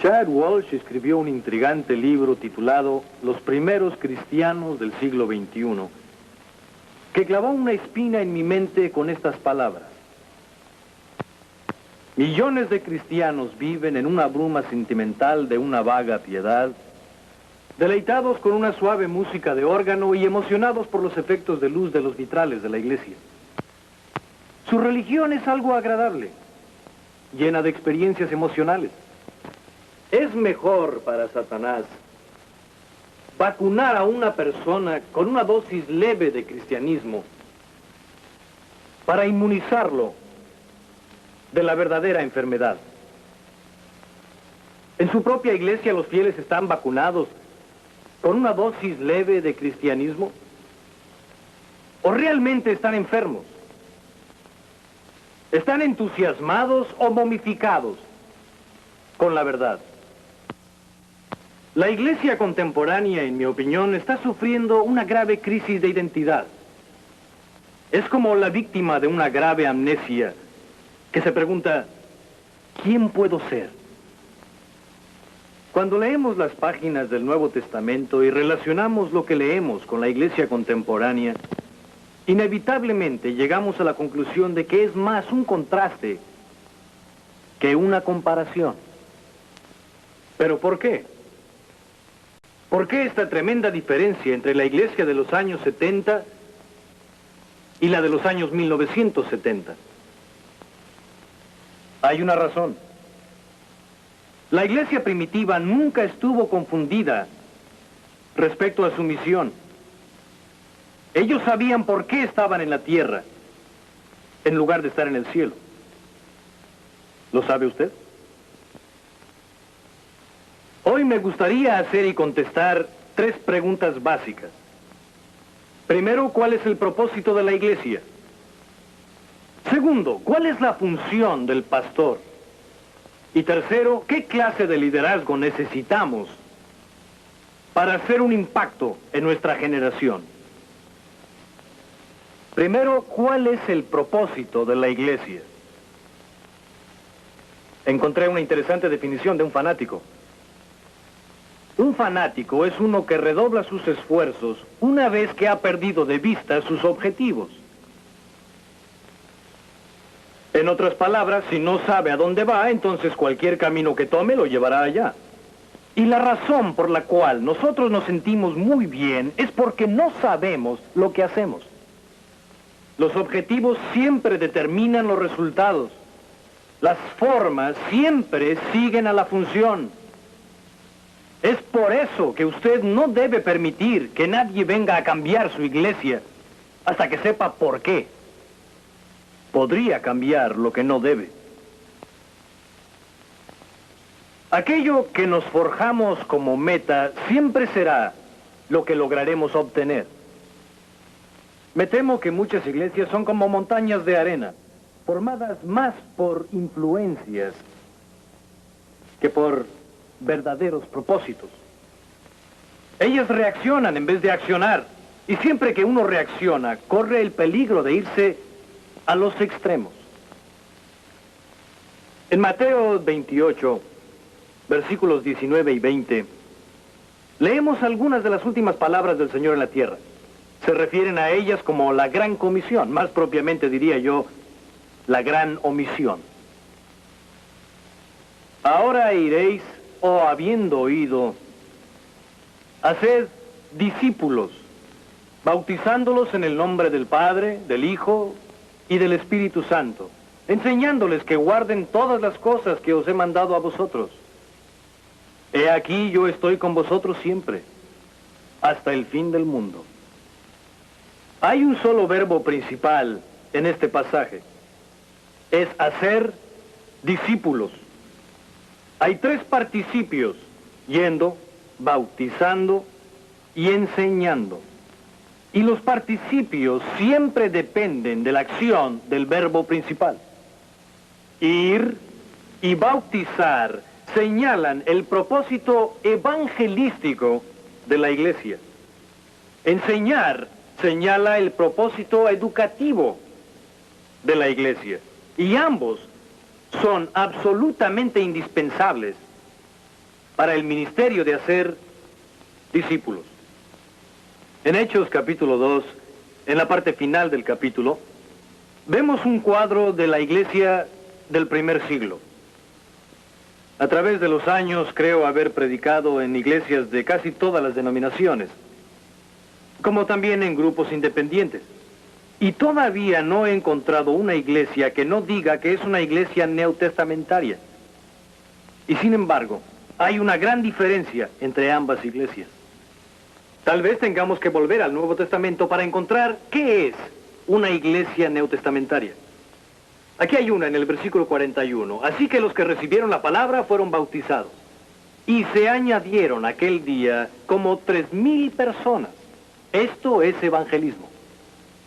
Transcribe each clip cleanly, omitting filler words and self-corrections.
Chad Walsh escribió un intrigante libro titulado Los primeros cristianos del siglo XXI, que clavó una espina en mi mente con estas palabras. Millones de cristianos viven en una bruma sentimental de una vaga piedad, deleitados con una suave música de órgano y emocionados por los efectos de luz de los vitrales de la iglesia. Su religión es algo agradable, llena de experiencias emocionales. Es mejor para Satanás vacunar a una persona con una dosis leve de cristianismo para inmunizarlo de la verdadera enfermedad. En su propia iglesia los fieles están vacunados con una dosis leve de cristianismo, o realmente están enfermos, están entusiasmados o momificados con la verdad. La iglesia contemporánea, en mi opinión, está sufriendo una grave crisis de identidad. Es como la víctima de una grave amnesia que se pregunta, ¿quién puedo ser? Cuando leemos las páginas del Nuevo Testamento y relacionamos lo que leemos con la iglesia contemporánea, inevitablemente llegamos a la conclusión de que es más un contraste que una comparación. ¿Pero por qué? ¿Por qué esta tremenda diferencia entre la iglesia de los años 70 y la de los años 1970? Hay una razón. La iglesia primitiva nunca estuvo confundida respecto a su misión. Ellos sabían por qué estaban en la tierra, en lugar de estar en el cielo. ¿Lo sabe usted? Hoy me gustaría hacer y contestar 3 preguntas básicas. Primero, ¿cuál es el propósito de la iglesia? Segundo, ¿cuál es la función del pastor? Y tercero, ¿qué clase de liderazgo necesitamos para hacer un impacto en nuestra generación? Primero, ¿cuál es el propósito de la iglesia? Encontré una interesante definición de un fanático. Un fanático es uno que redobla sus esfuerzos una vez que ha perdido de vista sus objetivos. En otras palabras, si no sabe a dónde va, entonces cualquier camino que tome lo llevará allá. Y la razón por la cual nosotros nos sentimos muy bien es porque no sabemos lo que hacemos. Los objetivos siempre determinan los resultados. Las formas siempre siguen a la función. Es por eso que usted no debe permitir que nadie venga a cambiar su iglesia hasta que sepa por qué. Podría cambiar lo que no debe. Aquello que nos forjamos como meta siempre será lo que lograremos obtener. Me temo que muchas iglesias son como montañas de arena, formadas más por influencias que por verdaderos propósitos. Ellas reaccionan en vez de accionar, y siempre que uno reacciona, corre el peligro de irse a los extremos. En Mateo 28, versículos 19 y 20, leemos algunas de las últimas palabras del Señor en la tierra. Se refieren a ellas como la gran comisión, más propiamente diría yo, la gran omisión. Ahora iréis, o habiendo oído, haced discípulos, bautizándolos en el nombre del Padre, del Hijo y del Espíritu Santo, enseñándoles que guarden todas las cosas que os he mandado a vosotros. He aquí yo estoy con vosotros siempre, hasta el fin del mundo. Hay un solo verbo principal en este pasaje. Es hacer discípulos. Hay 3 participios: yendo, bautizando y enseñando. Y los participios siempre dependen de la acción del verbo principal. Ir y bautizar señalan el propósito evangelístico de la iglesia. Enseñar señala el propósito educativo de la iglesia. Y ambos son absolutamente indispensables para el ministerio de hacer discípulos. En Hechos capítulo 2, en la parte final del capítulo, vemos un cuadro de la iglesia del primer siglo. A través de los años creo haber predicado en iglesias de casi todas las denominaciones, como también en grupos independientes. Y todavía no he encontrado una iglesia que no diga que es una iglesia neotestamentaria. Y sin embargo, hay una gran diferencia entre ambas iglesias. Tal vez tengamos que volver al Nuevo Testamento para encontrar qué es una iglesia neotestamentaria. Aquí hay una en el versículo 41. Así que los que recibieron la palabra fueron bautizados. Y se añadieron aquel día como 3,000 personas. Esto es evangelismo.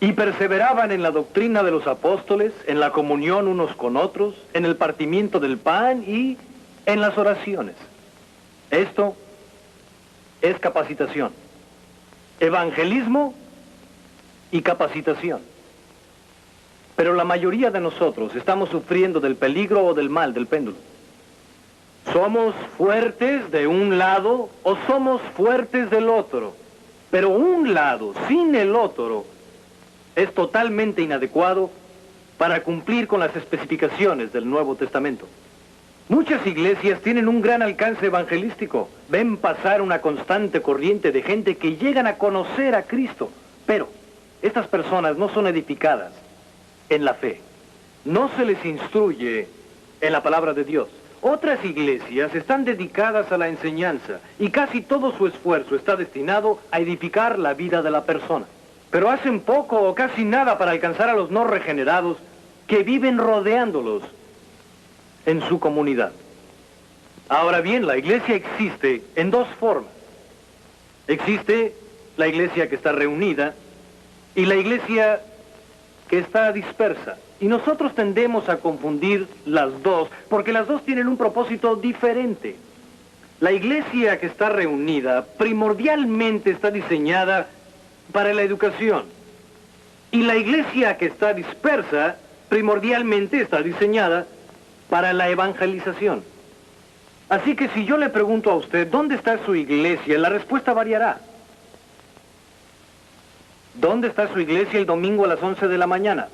Y perseveraban en la doctrina de los apóstoles, en la comunión unos con otros, en el partimiento del pan y en las oraciones. Esto es capacitación. Evangelismo y capacitación. Pero la mayoría de nosotros estamos sufriendo del peligro o del mal del péndulo. ¿Somos fuertes de un lado o somos fuertes del otro? Pero un lado sin el otro es totalmente inadecuado para cumplir con las especificaciones del Nuevo Testamento. Muchas iglesias tienen un gran alcance evangelístico. Ven pasar una constante corriente de gente que llegan a conocer a Cristo. Pero estas personas no son edificadas en la fe. No se les instruye en la palabra de Dios. Otras iglesias están dedicadas a la enseñanza y casi todo su esfuerzo está destinado a edificar la vida de la persona. Pero hacen poco o casi nada para alcanzar a los no regenerados que viven rodeándolos en su comunidad. Ahora bien, la iglesia existe en dos formas. Existe la iglesia que está reunida y la iglesia que está dispersa. Y nosotros tendemos a confundir las dos, porque las dos tienen un propósito diferente. La iglesia que está reunida primordialmente está diseñada para la educación. Y la iglesia que está dispersa primordialmente está diseñada para la evangelización. Así que si yo le pregunto a usted, ¿dónde está su iglesia?, la respuesta variará. ¿Dónde está su iglesia el domingo a las 11 de la mañana?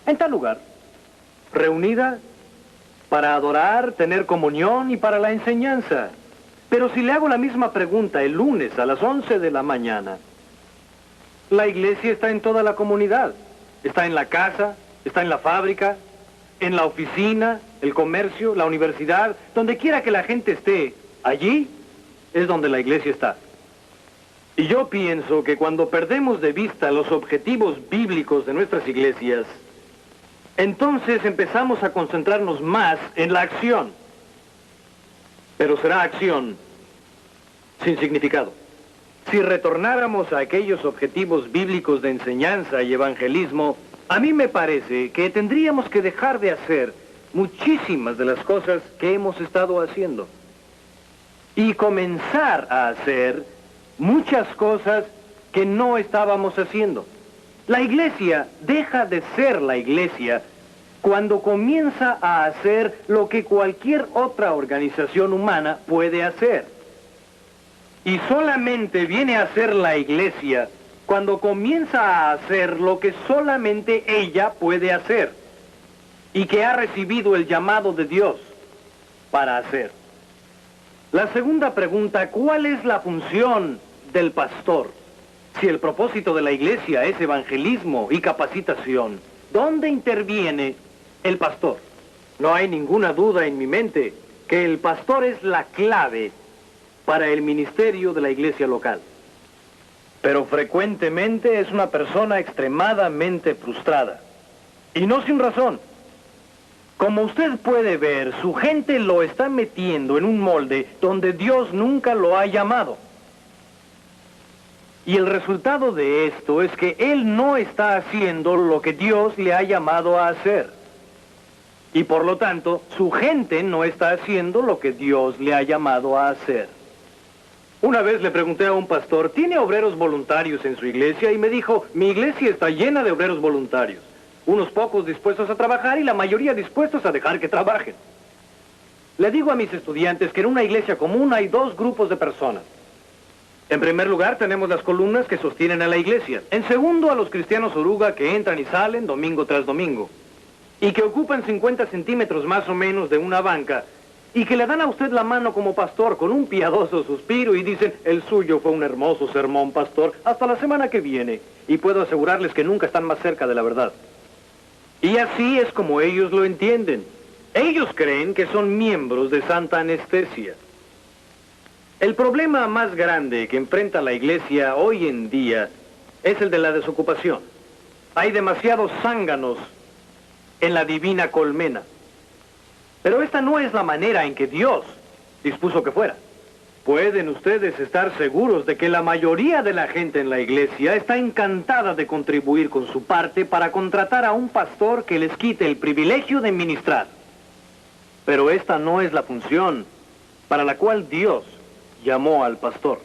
En tal lugar. Reunida para adorar, tener comunión y para la enseñanza. Pero si le hago la misma pregunta el lunes a las 11 de la mañana, la iglesia está en toda la comunidad. Está en la casa, está en la fábrica, en la oficina, el comercio, la universidad, donde quiera que la gente esté, allí es donde la iglesia está. Y yo pienso que cuando perdemos de vista los objetivos bíblicos de nuestras iglesias, entonces empezamos a concentrarnos más en la acción. Pero será acción sin significado. Si retornáramos a aquellos objetivos bíblicos de enseñanza y evangelismo, a mí me parece que tendríamos que dejar de hacer muchísimas de las cosas que hemos estado haciendo y comenzar a hacer muchas cosas que no estábamos haciendo. La iglesia deja de ser la iglesia cuando comienza a hacer lo que cualquier otra organización humana puede hacer. Y solamente viene a ser la iglesia cuando comienza a hacer lo que solamente ella puede hacer y que ha recibido el llamado de Dios para hacer. La segunda pregunta, ¿cuál es la función del pastor? Si el propósito de la iglesia es evangelismo y capacitación, ¿dónde interviene el pastor? No hay ninguna duda en mi mente que el pastor es la clave para el ministerio de la iglesia local. Pero frecuentemente es una persona extremadamente frustrada. Y no sin razón. Como usted puede ver, su gente lo está metiendo en un molde donde Dios nunca lo ha llamado. Y el resultado de esto es que él no está haciendo lo que Dios le ha llamado a hacer. Y por lo tanto, su gente no está haciendo lo que Dios le ha llamado a hacer. Una vez le pregunté a un pastor, ¿tiene obreros voluntarios en su iglesia? Y me dijo, mi iglesia está llena de obreros voluntarios. Unos pocos dispuestos a trabajar y la mayoría dispuestos a dejar que trabajen. Le digo a mis estudiantes que en una iglesia común hay dos grupos de personas. En primer lugar, tenemos las columnas que sostienen a la iglesia. En segundo, a los cristianos oruga que entran y salen domingo tras domingo. Y que ocupan 50 centímetros más o menos de una banca. Y que le dan a usted la mano como pastor con un piadoso suspiro y dicen, el suyo fue un hermoso sermón, pastor, hasta la semana que viene. Y puedo asegurarles que nunca están más cerca de la verdad. Y así es como ellos lo entienden. Ellos creen que son miembros de Santa Anestesia. El problema más grande que enfrenta la iglesia hoy en día es el de la desocupación. Hay demasiados zánganos en la divina colmena. Pero esta no es la manera en que Dios dispuso que fuera. Pueden ustedes estar seguros de que la mayoría de la gente en la iglesia está encantada de contribuir con su parte para contratar a un pastor que les quite el privilegio de ministrar. Pero esta no es la función para la cual Dios llamó al pastor.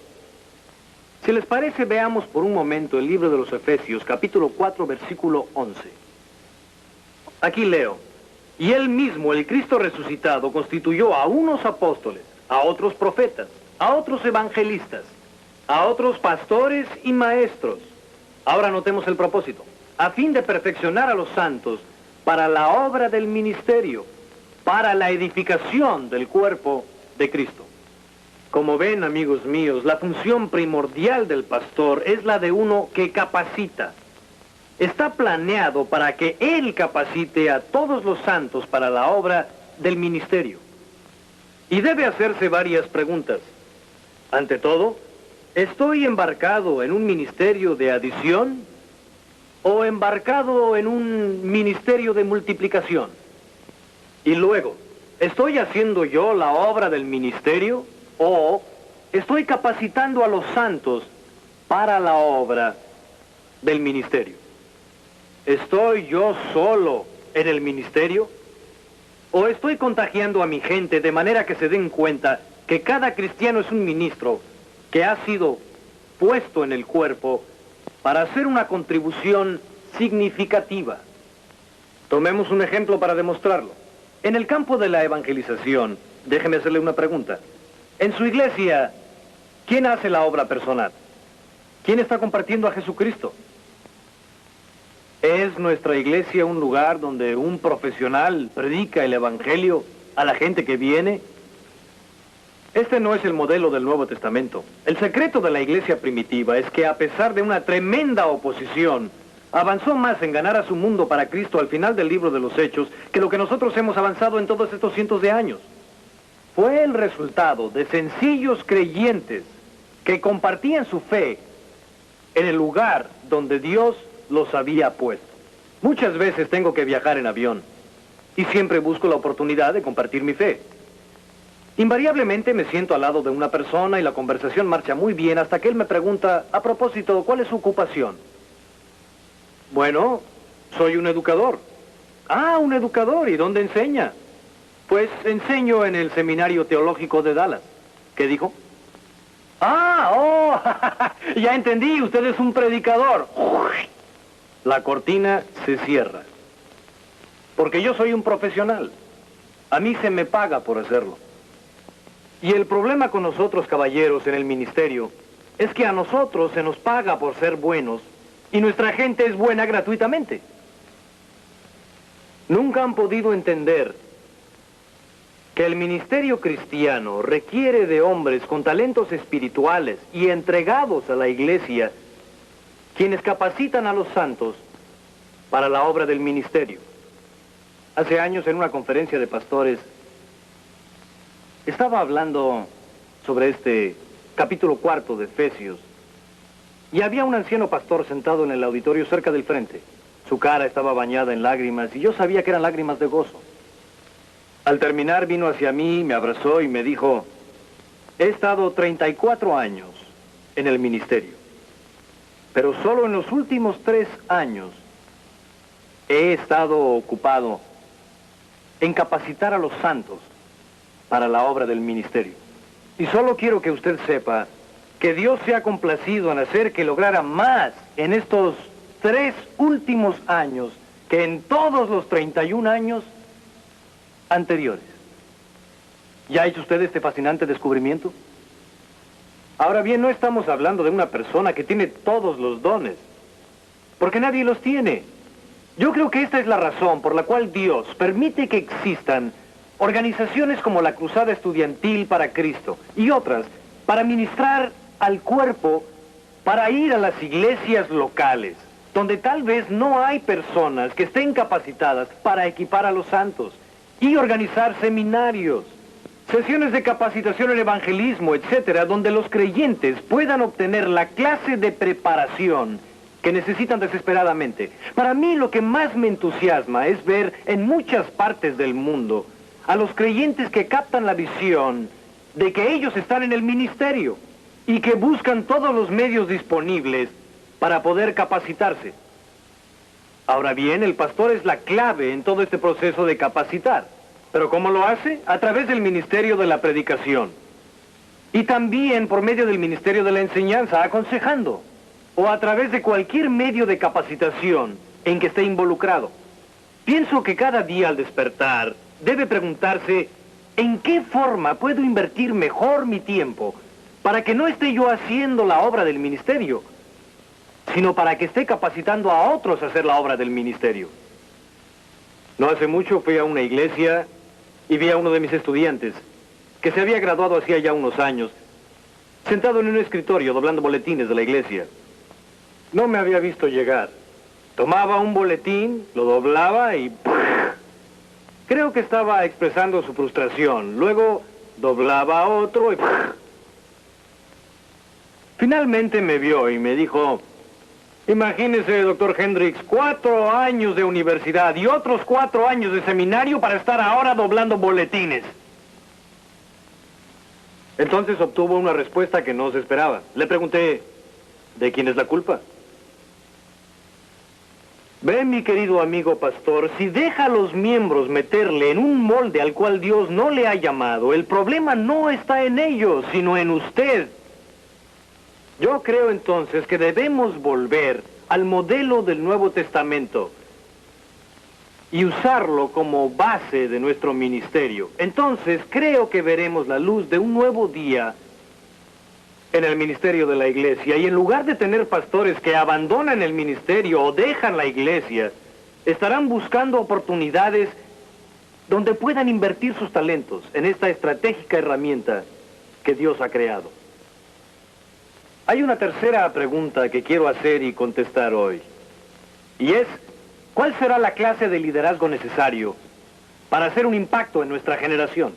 Si les parece, veamos por un momento el libro de los Efesios, capítulo 4, versículo 11. Aquí leo. Y él mismo, el Cristo resucitado, constituyó a unos apóstoles, a otros profetas, a otros evangelistas, a otros pastores y maestros. Ahora notemos el propósito. A fin de perfeccionar a los santos para la obra del ministerio, para la edificación del cuerpo de Cristo. Como ven, amigos míos, la función primordial del pastor es la de uno que capacita. Está planeado para que él capacite a todos los santos para la obra del ministerio. Y debe hacerse varias preguntas. Ante todo, ¿estoy embarcado en un ministerio de adición o embarcado en un ministerio de multiplicación? Y luego, ¿estoy haciendo yo la obra del ministerio? ¿O estoy capacitando a los santos para la obra del ministerio? ¿Estoy yo solo en el ministerio? ¿O estoy contagiando a mi gente de manera que se den cuenta que cada cristiano es un ministro que ha sido puesto en el cuerpo para hacer una contribución significativa? Tomemos un ejemplo para demostrarlo. En el campo de la evangelización, déjeme hacerle una pregunta. En su iglesia, ¿quién hace la obra personal? ¿Quién está compartiendo a Jesucristo? ¿Es nuestra iglesia un lugar donde un profesional predica el evangelio a la gente que viene? Este no es el modelo del Nuevo Testamento. El secreto de la iglesia primitiva es que a pesar de una tremenda oposición, avanzó más en ganar a su mundo para Cristo al final del libro de los Hechos que lo que nosotros hemos avanzado en todos estos cientos de años. Fue el resultado de sencillos creyentes que compartían su fe en el lugar donde Dios los había puesto. Muchas veces tengo que viajar en avión y siempre busco la oportunidad de compartir mi fe. Invariablemente me siento al lado de una persona y la conversación marcha muy bien hasta que él me pregunta, a propósito, ¿cuál es su ocupación? Bueno, soy un educador. Ah, un educador, ¿y dónde enseña? Pues enseño en el Seminario Teológico de Dallas. ¿Qué dijo? Ya entendí, usted es un predicador. La cortina se cierra. Porque yo soy un profesional. A mí se me paga por hacerlo. Y el problema con nosotros, caballeros, en el ministerio, es que a nosotros se nos paga por ser buenos y nuestra gente es buena gratuitamente. Nunca han podido entender que el ministerio cristiano requiere de hombres con talentos espirituales y entregados a la iglesia, quienes capacitan a los santos para la obra del ministerio. Hace años, en una conferencia de pastores, estaba hablando sobre este capítulo 4 de Efesios, y había un anciano pastor sentado en el auditorio cerca del frente. Su cara estaba bañada en lágrimas, y yo sabía que eran lágrimas de gozo. Al terminar vino hacia mí, me abrazó y me dijo, he estado 34 años en el ministerio, pero solo en los últimos 3 años he estado ocupado en capacitar a los santos para la obra del ministerio. Y solo quiero que usted sepa que Dios se ha complacido en hacer que lograra más en estos 3 últimos años que en todos los 31 años anteriores. ¿Ya ha hecho usted este fascinante descubrimiento? Ahora bien, no estamos hablando de una persona que tiene todos los dones, porque nadie los tiene. Yo creo que esta es la razón por la cual Dios permite que existan organizaciones como la Cruzada Estudiantil para Cristo y otras para ministrar al cuerpo, para ir a las iglesias locales, donde tal vez no hay personas que estén capacitadas para equipar a los santos, y organizar seminarios, sesiones de capacitación en evangelismo, etcétera, donde los creyentes puedan obtener la clase de preparación que necesitan desesperadamente. Para mí lo que más me entusiasma es ver en muchas partes del mundo a los creyentes que captan la visión de que ellos están en el ministerio y que buscan todos los medios disponibles para poder capacitarse. Ahora bien, el pastor es la clave en todo este proceso de capacitar. ¿Pero cómo lo hace? A través del ministerio de la predicación. Y también por medio del ministerio de la enseñanza, aconsejando. O a través de cualquier medio de capacitación en que esté involucrado. Pienso que cada día al despertar debe preguntarse ¿en qué forma puedo invertir mejor mi tiempo para que no esté yo haciendo la obra del ministerio, sino para que esté capacitando a otros a hacer la obra del ministerio? No hace mucho fui a una iglesia y vi a uno de mis estudiantes, que se había graduado hacía ya unos años, sentado en un escritorio doblando boletines de la iglesia. No me había visto llegar. Tomaba un boletín, lo doblaba y ¡puf! Creo que estaba expresando su frustración. Luego doblaba otro y ¡puf! Finalmente me vio y me dijo: imagínese, doctor Hendricks, 4 años de universidad y otros 4 años de seminario para estar ahora doblando boletines. Entonces obtuvo una respuesta que no se esperaba. Le pregunté: ¿de quién es la culpa? Ve, mi querido amigo pastor, si deja a los miembros meterle en un molde al cual Dios no le ha llamado, el problema no está en ellos, sino en usted. Yo creo entonces que debemos volver al modelo del Nuevo Testamento y usarlo como base de nuestro ministerio. Entonces creo que veremos la luz de un nuevo día en el ministerio de la iglesia, y en lugar de tener pastores que abandonan el ministerio o dejan la iglesia, estarán buscando oportunidades donde puedan invertir sus talentos en esta estratégica herramienta que Dios ha creado. Hay una tercera pregunta que quiero hacer y contestar hoy, y es: ¿cuál será la clase de liderazgo necesario para hacer un impacto en nuestra generación?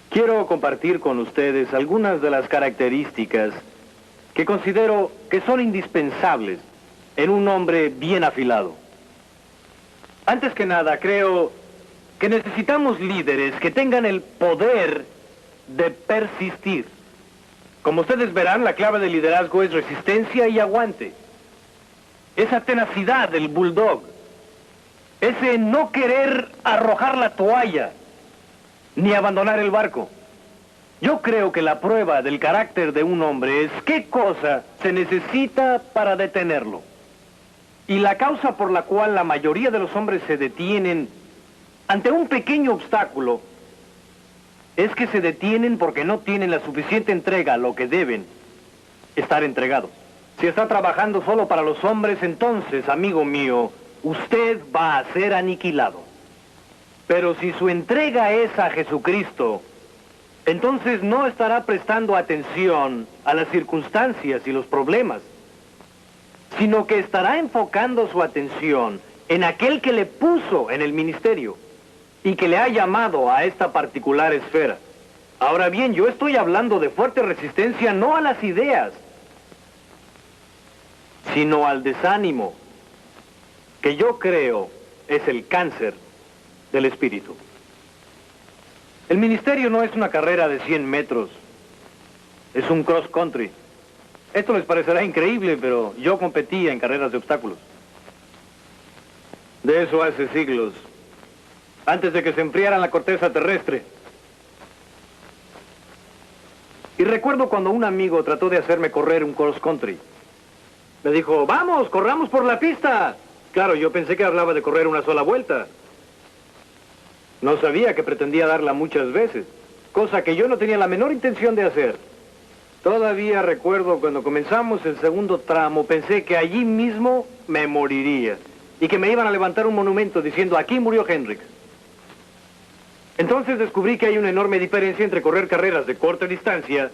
Quiero compartir con ustedes algunas de las características que considero que son indispensables en un hombre bien afilado. Antes que nada, creo que necesitamos líderes que tengan el poder de persistir. Como ustedes verán, la clave del liderazgo es resistencia y aguante. Esa tenacidad del bulldog, ese no querer arrojar la toalla, ni abandonar el barco. Yo creo que la prueba del carácter de un hombre es qué cosa se necesita para detenerlo. Y la causa por la cual la mayoría de los hombres se detienen ante un pequeño obstáculo es que se detienen porque no tienen la suficiente entrega a lo que deben estar entregados. Si está trabajando solo para los hombres, entonces, amigo mío, usted va a ser aniquilado. Pero si su entrega es a Jesucristo, entonces no estará prestando atención a las circunstancias y los problemas, sino que estará enfocando su atención en aquel que le puso en el ministerio y que le ha llamado a esta particular esfera. Ahora bien, yo estoy hablando de fuerte resistencia no a las ideas, sino al desánimo, que yo creo es el cáncer del espíritu. El ministerio no es una carrera de 100 metros, es un cross country. Esto les parecerá increíble, pero yo competía en carreras de obstáculos. De eso hace siglos, antes de que se enfriara la corteza terrestre. Y recuerdo cuando un amigo trató de hacerme correr un cross country. Me dijo: vamos, corramos por la pista. Claro, yo pensé que hablaba de correr una sola vuelta. No sabía que pretendía darla muchas veces. cosa que yo no tenía la menor intención de hacer. Todavía recuerdo cuando comenzamos el segundo tramo, pensé que allí mismo me moriría y que me iban a levantar un monumento diciendo, aquí murió Hendrix. Entonces descubrí que hay una enorme diferencia entre correr carreras de corta distancia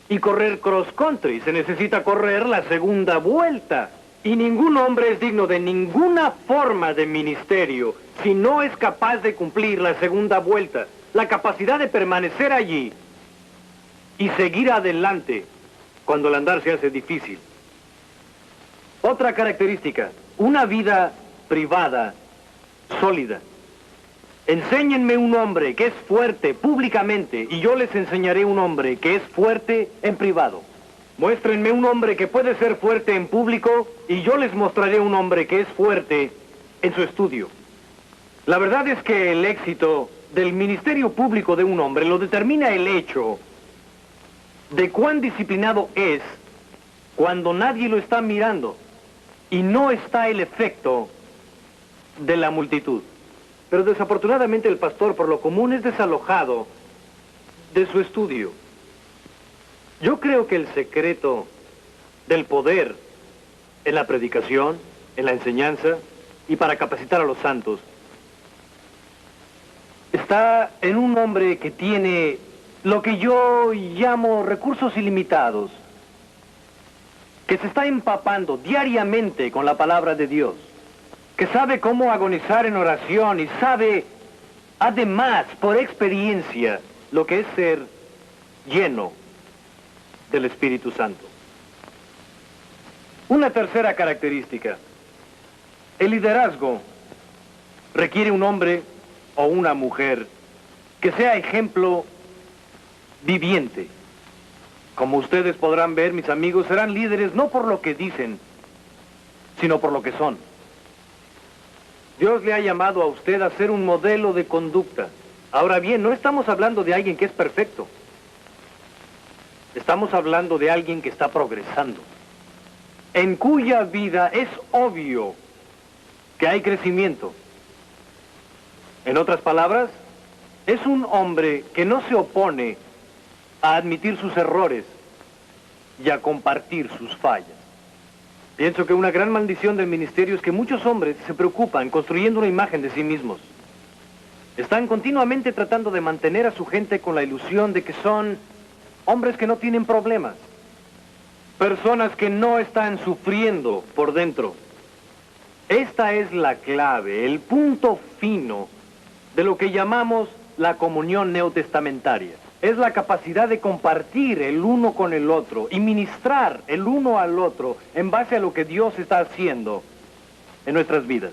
y correr cross country. Se necesita correr la segunda vuelta. Y ningún hombre es digno de ninguna forma de ministerio si no es capaz de cumplir la segunda vuelta. La capacidad de permanecer allí y seguir adelante cuando el andar se hace difícil. Otra característica, una vida privada, sólida. Enséñenme un hombre que es fuerte públicamente y yo les enseñaré un hombre que es fuerte en privado. Muéstrenme un hombre que puede ser fuerte en público y yo les mostraré un hombre que es fuerte en su estudio. La verdad es que el éxito del ministerio público de un hombre lo determina el hecho de cuán disciplinado es cuando nadie lo está mirando y no está el efecto de la multitud. Pero desafortunadamente el pastor por lo común es desalojado de su estudio. Yo creo que el secreto del poder en la predicación, en la enseñanza y para capacitar a los santos está en un hombre que tiene lo que yo llamo recursos ilimitados, que se está empapando diariamente con la palabra de Dios, que sabe cómo agonizar en oración y sabe, además, por experiencia, lo que es ser lleno del Espíritu Santo. Una tercera característica. El liderazgo requiere un hombre o una mujer que sea ejemplo viviente. Como ustedes podrán ver, mis amigos, serán líderes no por lo que dicen, sino por lo que son. Dios le ha llamado a usted a ser un modelo de conducta. Ahora bien, no estamos hablando de alguien que es perfecto. Estamos hablando de alguien que está progresando, en cuya vida es obvio que hay crecimiento. En otras palabras, es un hombre que no se opone a admitir sus errores y a compartir sus fallas. Pienso que una gran maldición del ministerio es que muchos hombres se preocupan construyendo una imagen de sí mismos. Están continuamente tratando de mantener a su gente con la ilusión de que son hombres que no tienen problemas, personas que no están sufriendo por dentro. Esta es la clave, el punto fino de lo que llamamos la comunión neotestamentaria. Es la capacidad de compartir el uno con el otro y ministrar el uno al otro en base a lo que Dios está haciendo en nuestras vidas.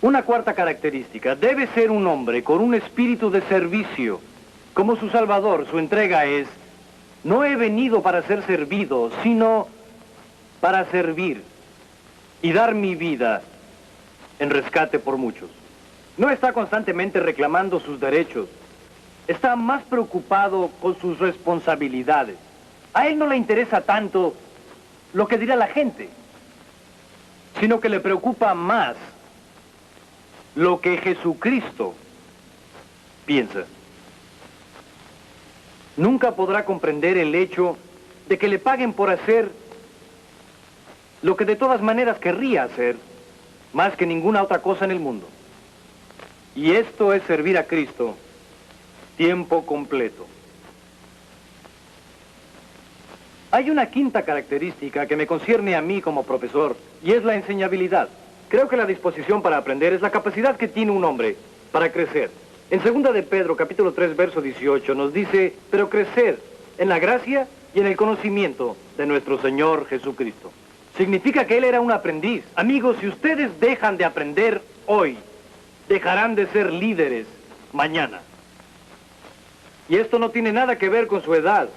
Una cuarta característica, debe ser un hombre con un espíritu de servicio. Como su Salvador, su entrega es, no he venido para ser servido, sino para servir y dar mi vida en rescate por muchos. No está constantemente reclamando sus derechos. Está más preocupado con sus responsabilidades. A él no le interesa tanto lo que dirá la gente, sino que le preocupa más lo que Jesucristo piensa. Nunca podrá comprender el hecho de que le paguen por hacer lo que de todas maneras querría hacer, más que ninguna otra cosa en el mundo. Y esto es servir a Cristo tiempo completo. Hay una quinta característica que me concierne a mí como profesor, y es la enseñabilidad. Creo que la disposición para aprender es la capacidad que tiene un hombre para crecer. En 2 de Pedro, capítulo 3, verso 18, nos dice, pero creced en la gracia y en el conocimiento de nuestro Señor Jesucristo. Significa que él era un aprendiz. Amigos, si ustedes dejan de aprender hoy, dejarán de ser líderes mañana. Y esto no tiene nada que ver con su edad,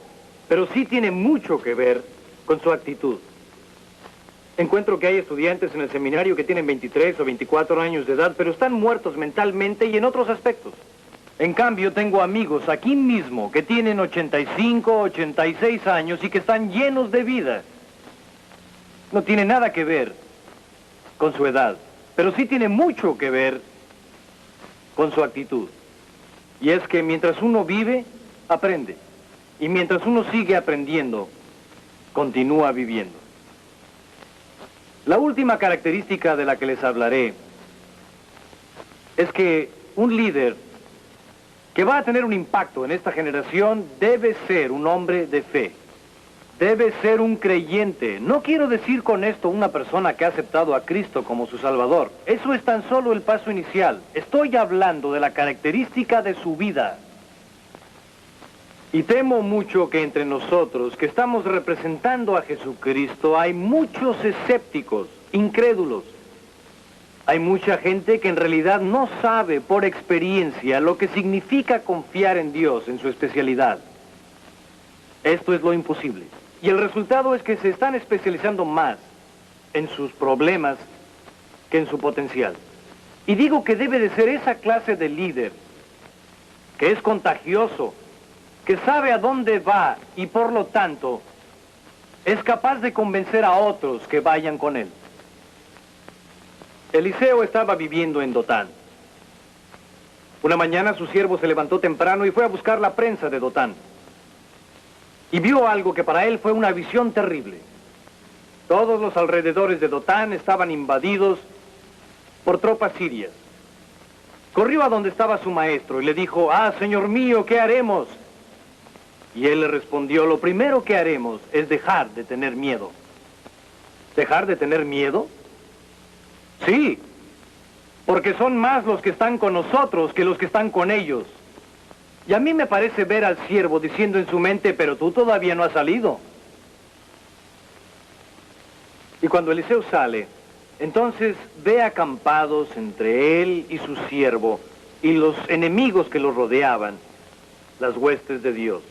pero sí tiene mucho que ver con su actitud. Encuentro que hay estudiantes en el seminario que tienen 23 o 24 años de edad, pero están muertos mentalmente y en otros aspectos. En cambio, tengo amigos aquí mismo que tienen 85, 86 años y que están llenos de vida. No tiene nada que ver con su edad, pero sí tiene mucho que ver con su actitud. Y es que mientras uno vive, aprende. Y mientras uno sigue aprendiendo, continúa viviendo. La última característica de la que les hablaré es que un líder que va a tener un impacto en esta generación debe ser un hombre de fe. Debe ser un creyente. No quiero decir con esto una persona que ha aceptado a Cristo como su Salvador. Eso es tan solo el paso inicial. Estoy hablando de la característica de su vida. Y temo mucho que entre nosotros, que estamos representando a Jesucristo, hay muchos escépticos, incrédulos. Hay mucha gente que en realidad no sabe por experiencia lo que significa confiar en Dios, en su especialidad. Esto es lo imposible. Y el resultado es que se están especializando más en sus problemas que en su potencial. Y digo que debe de ser esa clase de líder que es contagioso, que sabe a dónde va y por lo tanto es capaz de convencer a otros que vayan con él. Eliseo estaba viviendo en Dotán. Una mañana su siervo se levantó temprano y fue a buscar la prensa de Dotán. Y vio algo que para él fue una visión terrible. Todos los alrededores de Dotán estaban invadidos por tropas sirias. Corrió a donde estaba su maestro y le dijo: «Ah, señor mío, ¿qué haremos?» Y él le respondió: «Lo primero que haremos es dejar de tener miedo». ¿Dejar de tener miedo? Sí, porque son más los que están con nosotros que los que están con ellos. Y a mí me parece ver al siervo diciendo en su mente: «Pero tú todavía no has salido». Y cuando Eliseo sale, entonces ve acampados entre él y su siervo y los enemigos que los rodeaban, las huestes de Dios.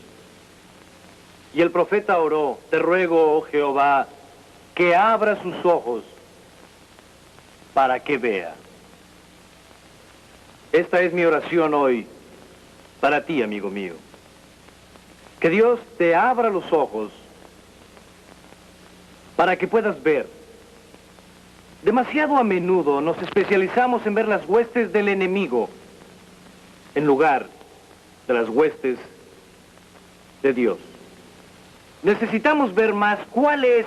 Y el profeta oró: «Te ruego, oh Jehová, que abra sus ojos para que vea». Esta es mi oración hoy para ti, amigo mío. Que Dios te abra los ojos para que puedas ver. Demasiado a menudo nos especializamos en ver las huestes del enemigo en lugar de las huestes de Dios. Necesitamos ver más cuál es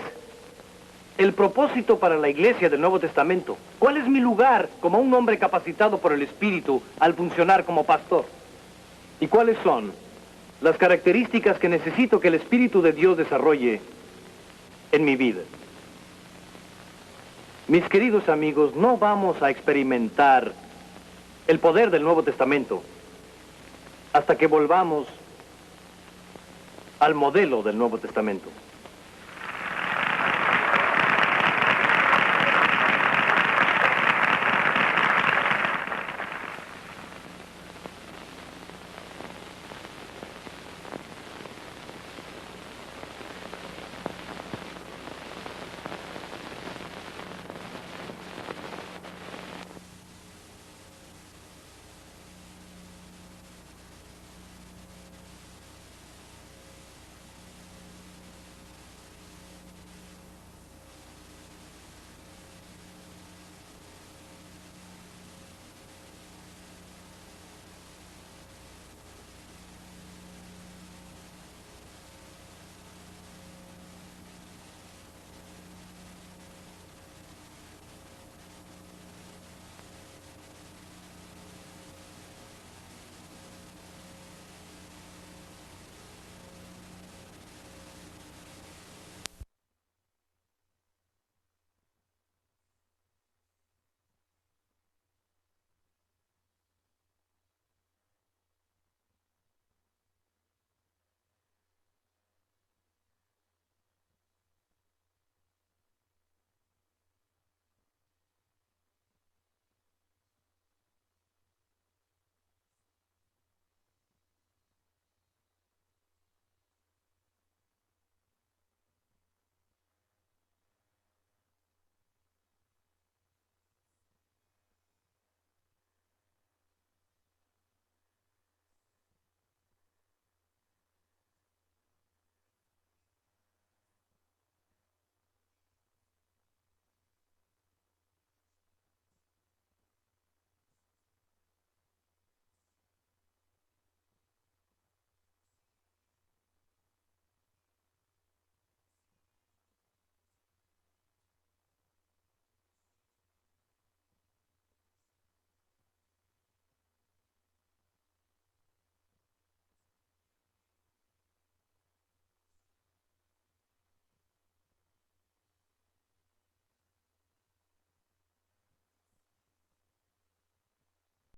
el propósito para la iglesia del Nuevo Testamento. ¿Cuál es mi lugar como un hombre capacitado por el Espíritu al funcionar como pastor? ¿Y cuáles son las características que necesito que el Espíritu de Dios desarrolle en mi vida? Mis queridos amigos, no vamos a experimentar el poder del Nuevo Testamento hasta que volvamos al modelo del Nuevo Testamento.